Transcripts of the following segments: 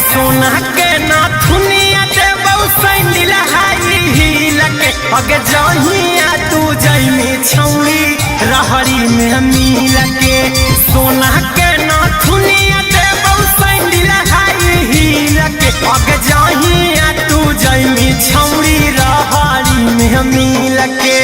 सोना के नाथुनिया देबौ sandal high heel के अगे जहिया तू जइमी छौरी रहरी में मिल के सोना के नाथुनिया देबौ सैंडिल हाई हील के अगे जहिया तू जइमी छौरी रहरी में मिल के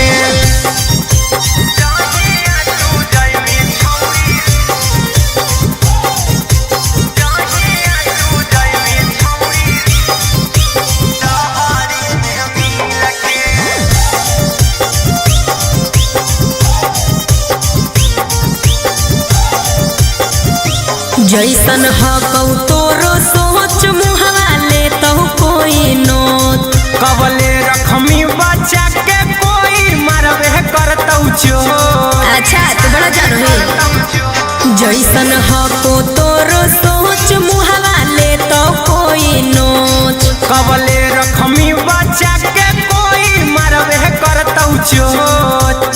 जैसन हकौ तोरो सोच मुहवा ले तो कोई नोत कबले रखमी बच्चा के कोई मरबे करतौ चोट। अच्छा तो बड़ा जानो है जैसन हकौ तोरो सोच मुहवा ले तो कोई नोच कबले रखमी बच्चा के कोई मरबे करतौ चोट।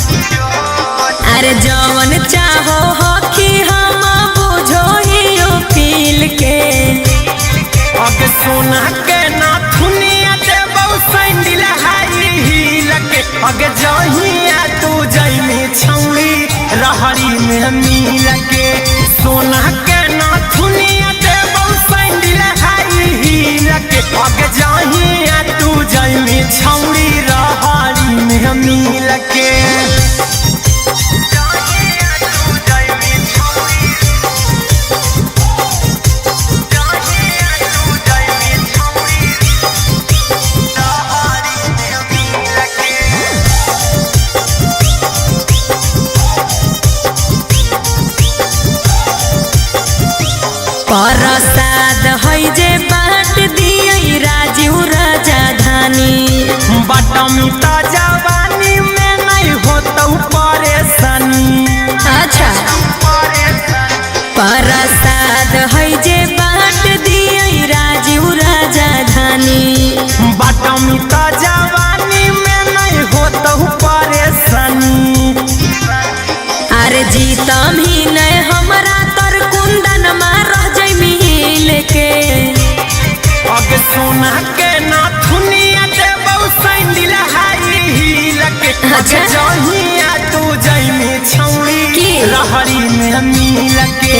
अरे जवन चाहो हकी हम बुझो ही पील के अगे सोना के नाथुनिया देबौ सैंडिल हाई हील के अगे जहिया तू जइमी छौरी रहरी में मिल के सोना के नाथुनिया देबौ सैंडिल हाई हील के अगे जहिया तू जइमी छौरी रहरी में मिल के प्रसाद है जे बाट दिए राजीव राजधानी बटमी त जवानी में नहीं होतौ परेशानी। अच्छा प्रसाद है जे बाट दिए राजीव राजधानी बटमी त जवानी में नहीं होतौ परेशानी। अरे जीतम ही नहीं हमरा तर कुंदन मार के अगे सोना के नाथुनिया देबौ सैंडिल हाई हील के अगे जहिया तू जइमी छौरी रहरी में मिल के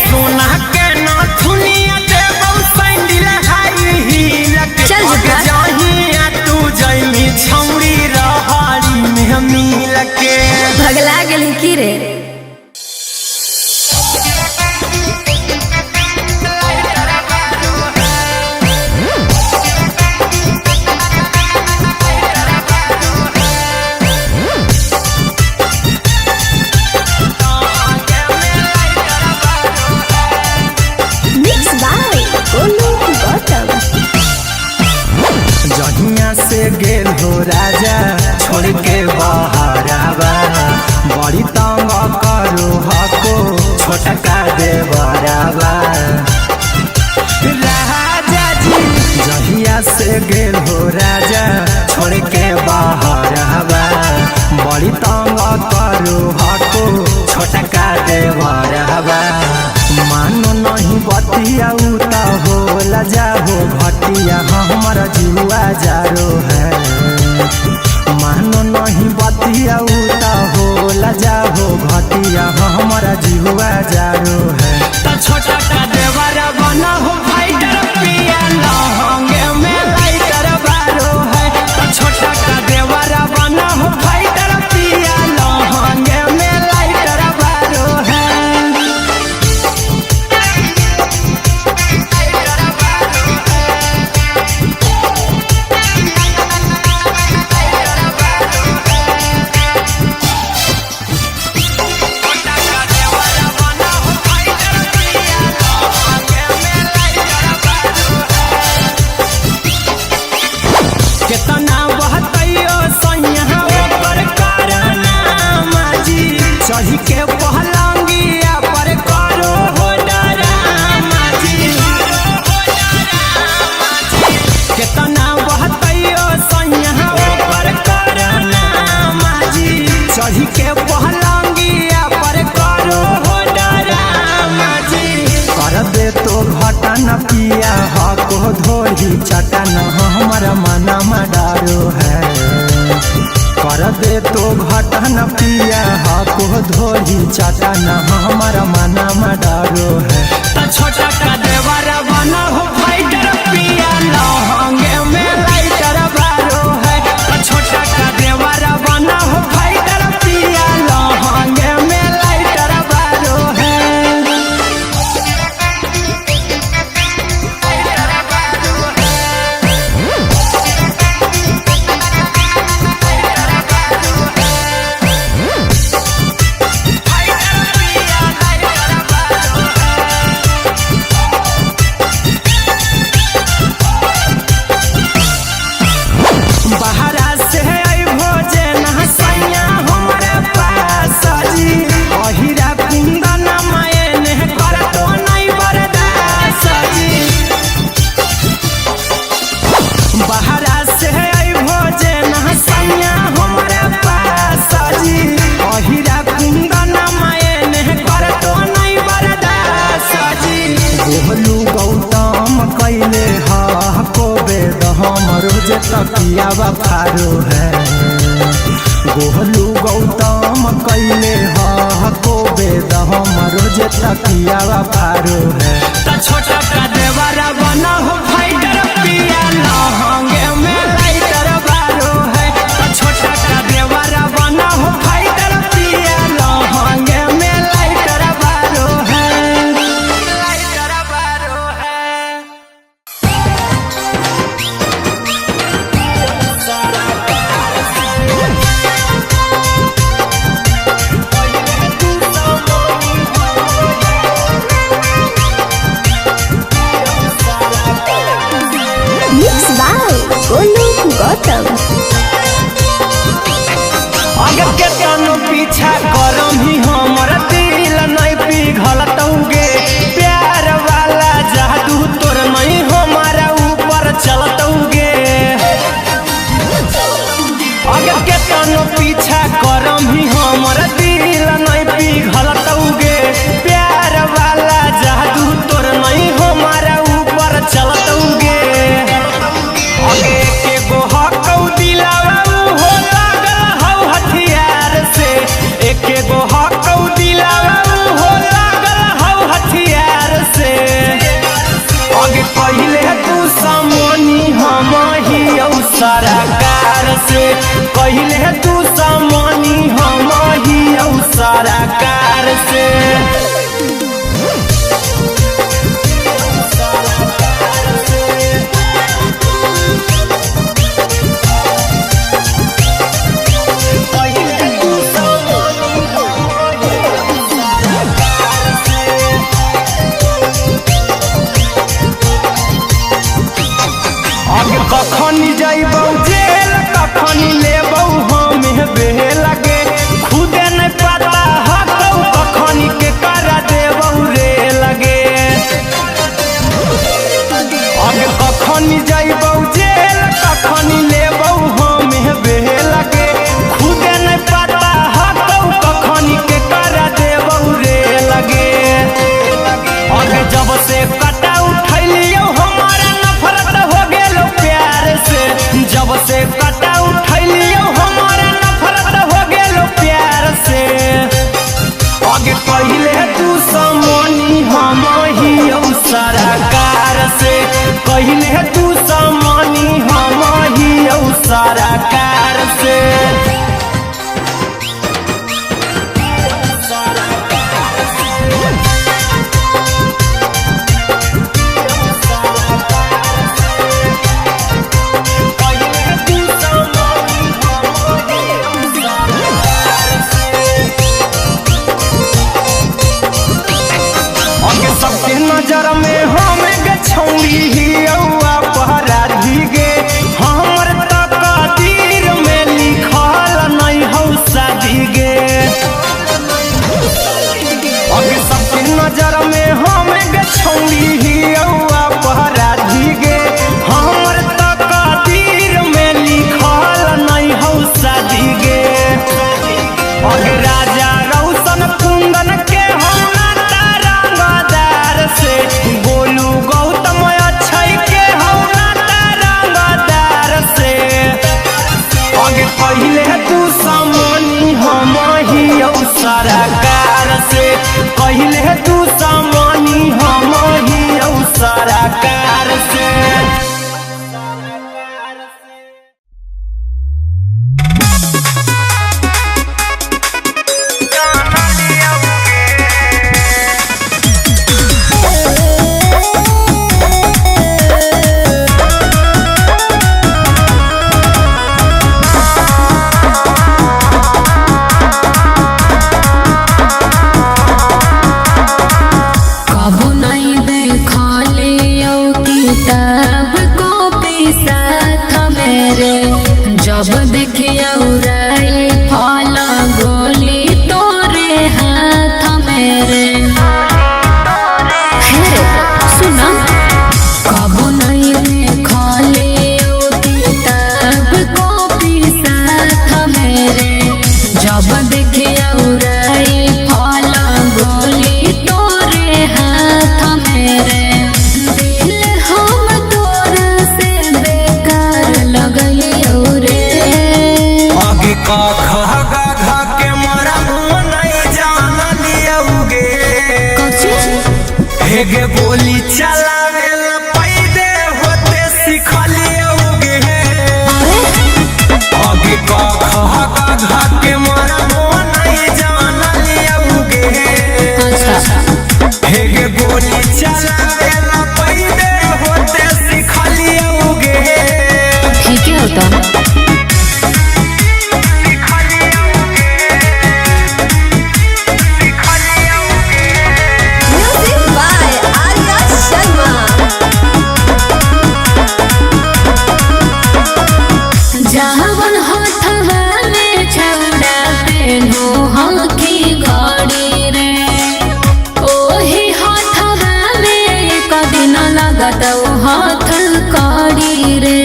सोना के नाथुनिया देबौ सैंडिल हाई हील के अगे जहिया तू जइमी छौरी रहरी में मिल के भगला गेली की रे जहिया से गेल हो राजा छोड़ के बहरावा बड़ी तंग करो हको छोटका देवरावा राजा जी जहिया से गेल हो राजा छोड़ के बहरावा बड़ी तंग करो हको छोटका देवरावा मानो नहीं बतिया उता होला जाहो घटिया हमारा जुआ जारो है मानो नहीं बतिया उता होला जाहो घटिया हमारा जुआ जारो है तो छोटा का देवरा बना हो फाइटर पिया लहंगे में लाइटर बारो है तो छोटा का देवरा बना हो फाइटर पिया लहंगे में लाइटर बारो है। न हमारा मना में डारो है। कर दे तो घटन पिया हाको धोरी चाटा न हमारा मना में डारो है। छोटा का देवरा बना हो फाइटर पिया लहंगे में लाइटर बारो है। छोटा का देवरा बना हो फाइटर पिया लहंगे में लाइटर बारो है। कैले हाको बेद हमरो जे तकिया बखारो है। गोहलू गौतम कैले हाको बेद हमरो जे तकिया बखारो है। छोटा का देवरा बना हो फाइटर पिया लहंगे में लाइटर बारो है। छोटा का देवरा बना हो फाइटर पिया लहंगे में लाइटर बारो है। लाइटर बारो है। Mixed by Golu Gautam. अगर के तनो पीछा करम ही हमर दिल नहीं पिघलतौगे। प्यार वाला जादू तोर नहीं हमारा ऊपर चलतौगे। अगर के तनो पीछा करम ही हमर दिल नहीं पिघलतौगे। प्यार वाला जादू तोर नहीं हमारा ऊपर चलतौगे। आगे के गो हकौ दिलावा हो लागल हौ हथियार से। एके गो हकौ दिलावा हो लागल हौ हथियार से। आगे पहिले तू सामनी हम ही सरकार से। पहिले तू सामनी हम ही सरकार से। कखनी जइबौ जेल कखनी लेबौ हमें बेहे लगे। खुदे नहीं पता हकौ कखनी के करा देबौ रे लगे। आगे कखनी जइबौ जेल कखनी लेबौ हमें बेहे लगे। खुदे नहीं पता हकौ कखनी के करा देबौ रे लगे। आगे जब से कटा उठैलियौ हमारा नफरत हो गेलो प्यार से। जब से कटा उठैलियौ हमारा नफरत हो गेलो प्यार से। आगे पहिले तू सामनी हम ही सरकार से। पहिले तू सामनी हम ही सरकार से। सबके नजर में हमें गे छौड़ी ही अपराधी गे। हमर तकदीर में लिखल नहीं हौ शादी गे। अगे सबके नजर में हमें गे छौड़ी ही अपराधी गे। हमर तकदीर में लिखल नहीं हौ शादी गे। अगे राजा रौशन कुंदन के हम से। गोलू गौतम अक्षय के हौ नाता ख ग घ के मोरा मुँह नहीं जान लियोगे हेगे गोली चलावे पैदे होते सीख लियोगे आगे क ख ग घ के मोरा मुँह नहीं जान लियोगे हेगे गोली चलावे पैदे होते सीख लियोगे ठीक है होता हाथ काड़ी रे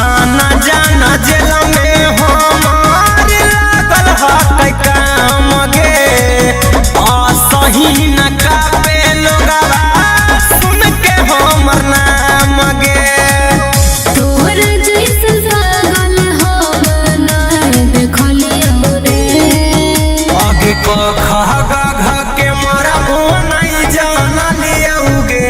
आना जाना जेल में हमार लागल हाथ काम गे सही न कापे लोगवा सुन के हमर नाम गे तोर जैसन पागल हम नहीं देखलियो रे आगे क ख ग घ के मोरा मुँह नहीं जान लियोगे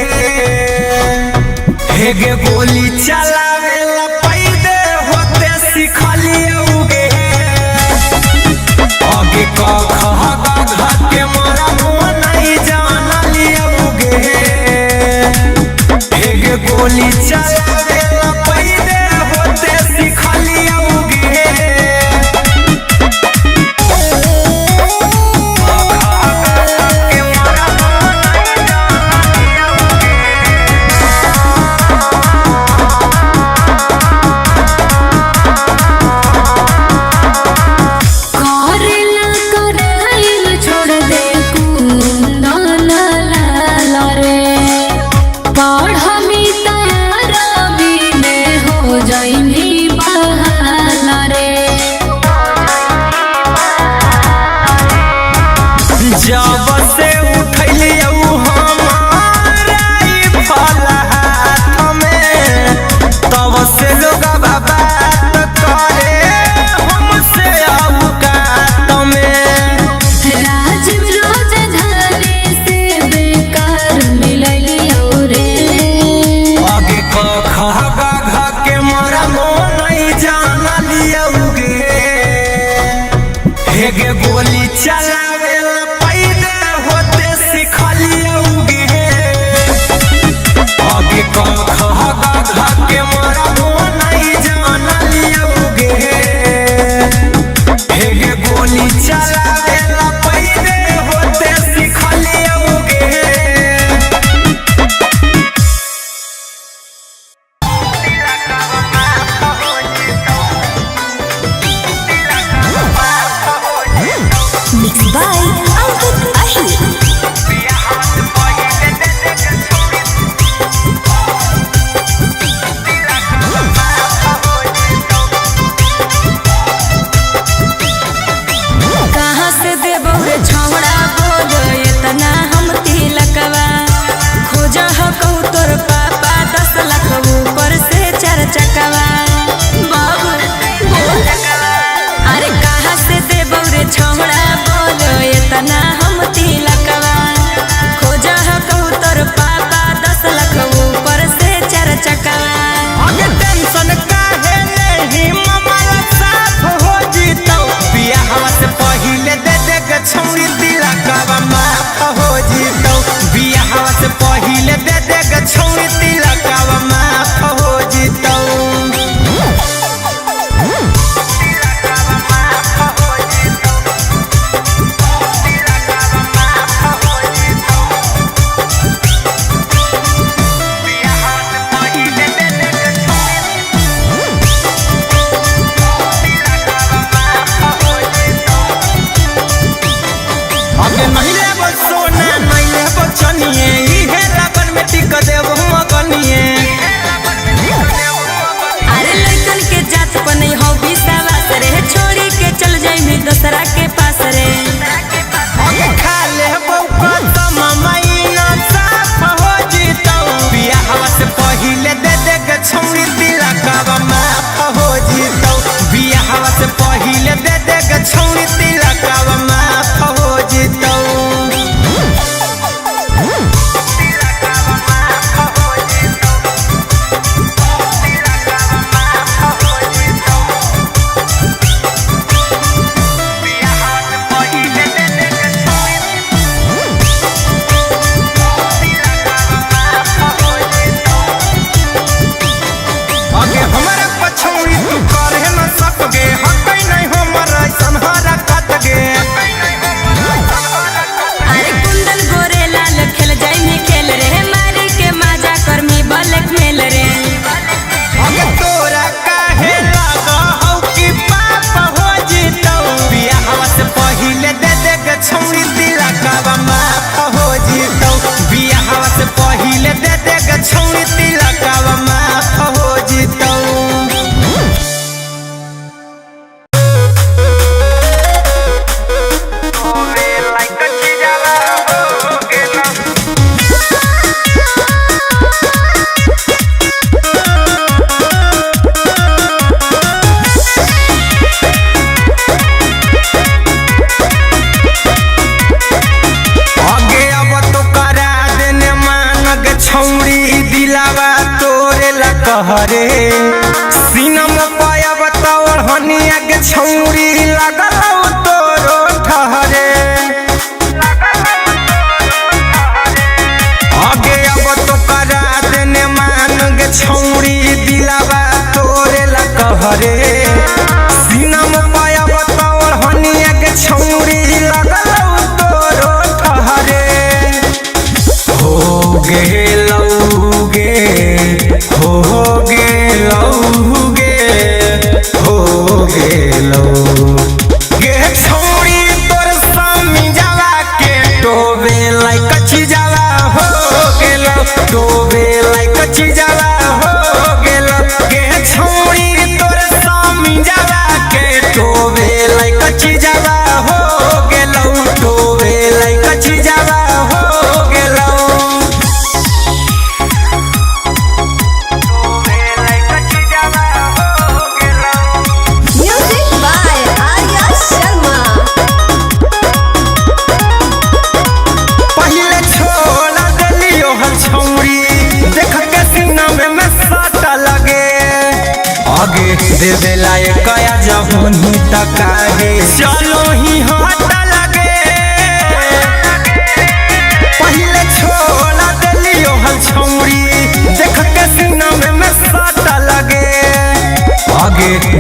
हेगे गोली चलावे पैदे होते सीख लियोगे आगे क ख ग घ के मोरा मुँह नहीं जान लियोगे हेगे गोली चलावे पैदे होते सीख लियोगे जब से उठलियो हमारा फल हाथ में तब से लोग बात करे हमसे औकात में राजीव राजधानी से बेकार मिललियो रे आगे क ख ग घ के मोरा मुँह नहीं जान लियोगे हेगे गोली चलावे पैदे होते सीख लियोगे आगे क ख ग घ के मोरा मुँह नहीं जान लियोगे हेगे गोली चलावे पैदे होते सीख लियोगे Mixed by Ankit Ahir. कहाँ से देबो रे छौड़ा बोलो इतना हम तिलकवा खोज हो कहू तोर पापा 10 लाख ऊपर से 4 चकवा बाबू बोल अरे कहाँ से देबो रे छौड़ा बोलो इतना हम तिलकवा खोज हो कहू तोर पापा 10 लाख ऊपर से 4 चकवा आगे टेंशन काहे नहीं मामला साफ हो जीतो बियाह से पहिले दे दे के छौरी तिलकवा माफ हो जीतो बियाह से पहिले दे दे के छौरी तिलकवा माफ हो जीतो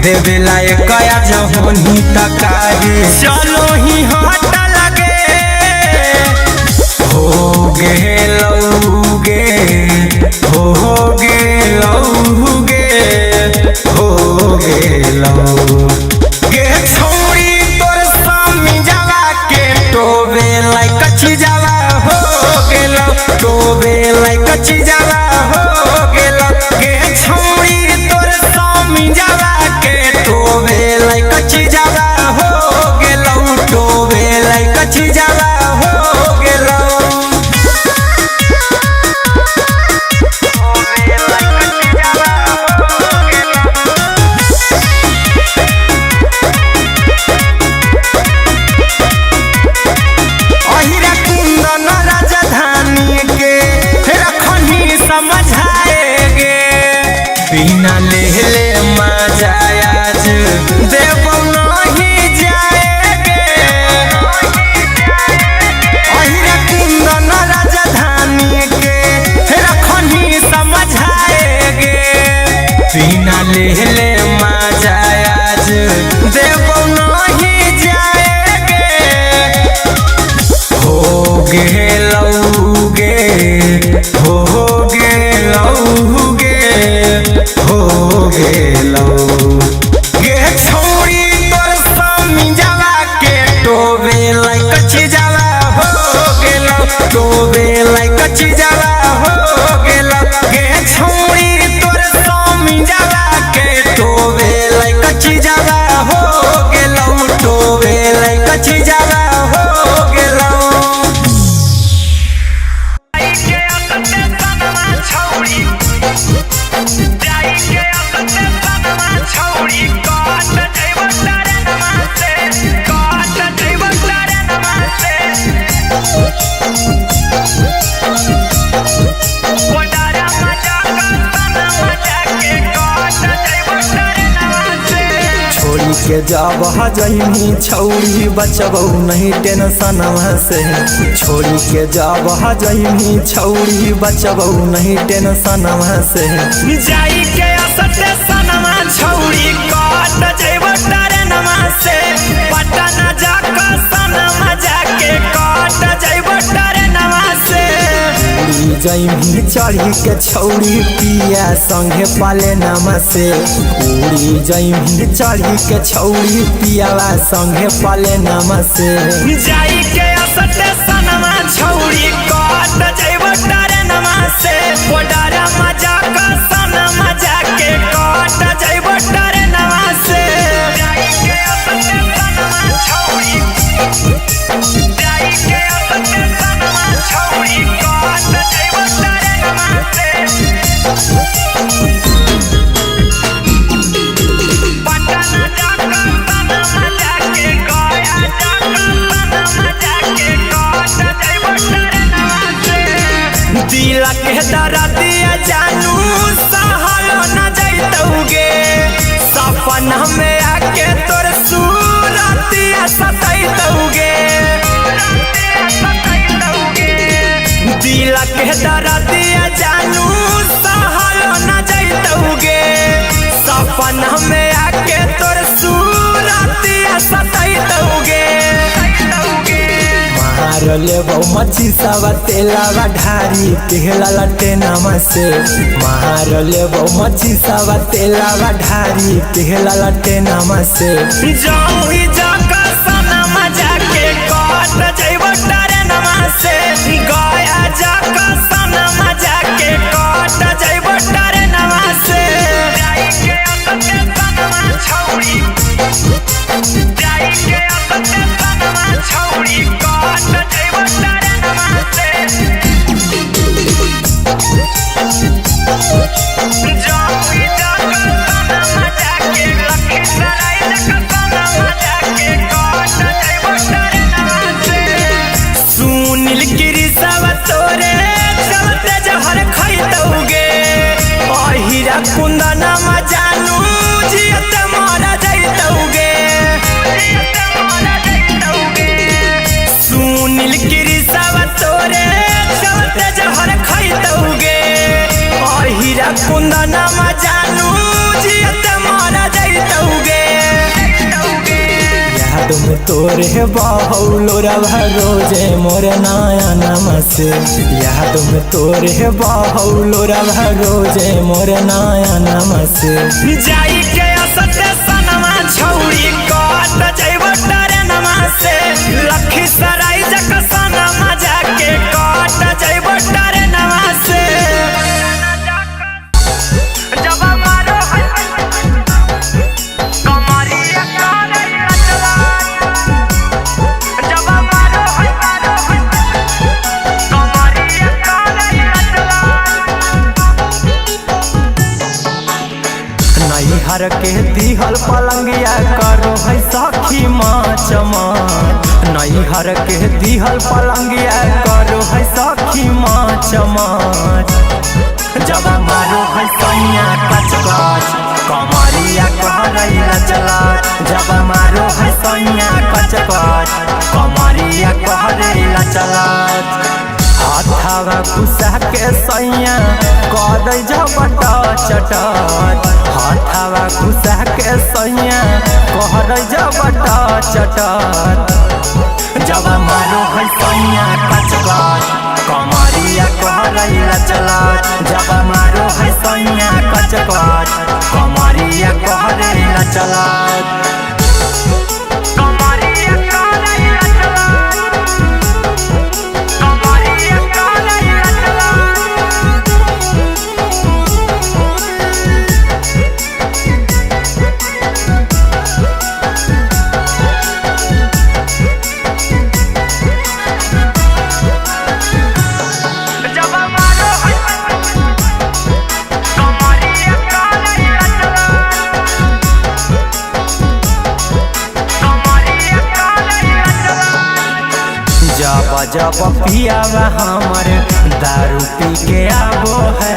देवेला एकया जहोनी तकाहे चलो ही हट लगे हो गेलौगे हो गेलौगे हो गेलौ गे छोड़ी तोर सामी जावा के टोबे लाई कच्ची जावा हो गेलो टोबे लाई कच्ची जावा हो गेलो गे छोड़ी तोर सामी जावा के टोबे लाई कच्ची जावा हो गेलो टोबे लाई कच्ची जावा हो गेलो अहिरा कुंदन राजधानी के रखनी समझाएगे बिना लेले मजा आज देव नहीं जाएगे अहिरा कुंदन राजधानी के रखनी समझाएगे बिना लेले मजा आज देव नहीं जाएगे हो गेलौगे हो गेलौगे हो गेलौ गे छोड़ी तोर सामी जावा के टोबे लाई कच्ची जावा हो गेलो टोबे लाई कच्ची जावा हो गेलो गे छोड़ी तोर सामी जावा के टोबे लाई कच्ची जावा हो गेलो टोबे लाई कच्ची जावा हो गेलो छोड़ी के जब हजनी छौड़ी बचबौ नहीं टेंशन से छोड़ी के जब हजनी छौड़ी बचबौ नहीं टेंशन से जाई के असते सनमा छौड़ी काट जेबो ट्रेनमा से पटना जाके सनमा जाके काट जेबो ट्रेनमा से उड़ी जैमी चढ़ी के छौड़ी पिया संगे पाले नामा से उड़ी जैमी चढ़ी के छौड़ी पियावा संगे पाले नामा से जाई के असते सनमा छौड़ी काट जेबो ट्रेनमा से पटना जाके सनमा जाके काट जेबो ट्रेनमा से जाई के असते सनमा छौड़ी जाई के असते सनमा छौड़ी काट जेबो ट्रेनमा से पटना जाके सनमा जाके गया जाके सनमा जाके काट जेबो ट्रेनमा से दिल के दर्दिया जानू सहलो न जैतौगे सपना में आके तोर सूरतिया सतैतौगे दिल के दर्दिया जानू सहलो न जैतौगे सपना में आके तोर सूरतिया सतैतौगे मार लेबौ मच्छी सावा तेलावा ढारी पिघला लटे नामा से मार लेबौ मच्छी सावा तेलावा ढारी पिघला लटे नामा से जाऊँ ही जाके सनमा जाके काट जेबो ट्रेनमा से गया जाके सनमा जाके काट जेबो ट्रेनमा से जाई के असते सनमा छौड़ी जाई के असते सनमा छौड़ी काट जेबो ट्रेनमा से जाऊँ ही जाके सनमा जाके लखीसराय जाके सनमा जाके याद में तोरे बहुलो रवा रोजे मोर नया नमसे याद में तोरे बहुलो रवा रोजे मोर नया नमसे जाई के असते सनमा छौरी काट जइबो डरे नमसे लखीसराय जकसनमा जाके काट जइबो डरे नमसे जब मारो कमरिया कारे अचला जब मारो कमरिया कारे अचला नैहर के दिहल पलंगिया करो है सखी माच माच नैहर के दिहल पलंगिया करो है सखी माच माच जब मारो है सैया कच कच कमरिया कहरैला चला जब मारो है सैया कच कच कमरिया कहरैला चला हाथावा कुसा के सैया कदै जबट चटट हाथावा कुसा के सैया कहरै जबट चटट जब मारो है सैया कच कच कमरिया कहरैला चला जब मारो है सैया कच कच कमरिया कहरैला चला जब पियावा हमर दारू पी के आबो है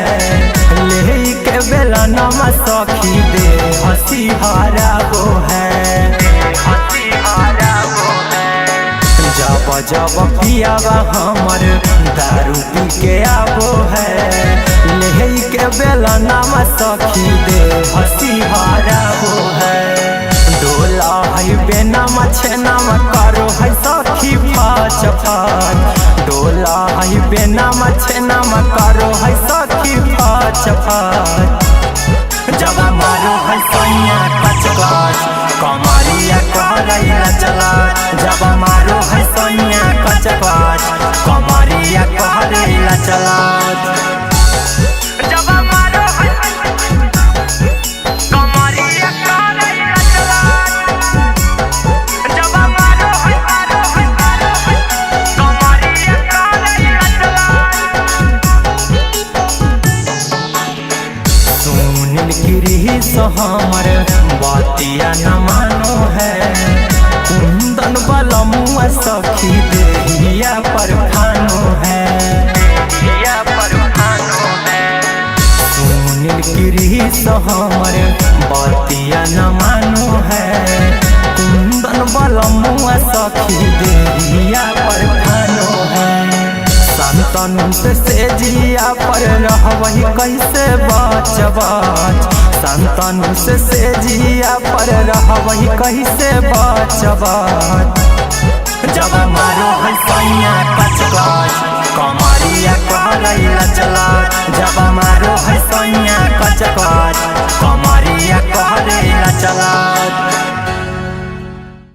ले के बेला नमा सखी दे हंसी हराबो है जब पियावा हमर दारू पी के आबो है ले के बेला नमा सखी दे हंसी हराबो है डोला है बेनाम छेनाम करो है सखी फाच फाच डोला है बेनाम छेनाम करो है सखी फाच फाच जब मारो है सैया कच कच कमरिया कहरैला चला जब मारो है सैया कच कच कमरिया कहरैला चला हमर बातिया न मानो है कुंदन वाला मुआ सखी देहिया पर खानो है सुनील गिरीश हमर बातिया न मानो है कुंदन वाला मुआ सखी देहिया पर खानो है संतनु से जिया पर रहवही कैसे बच बच संतनु से जिया पर रहवही कैसे बच बच जब मारो है सैया कच कच कमरिया कहरैला चला जब मारो है सैया कच कच कमरिया कहरैला चला।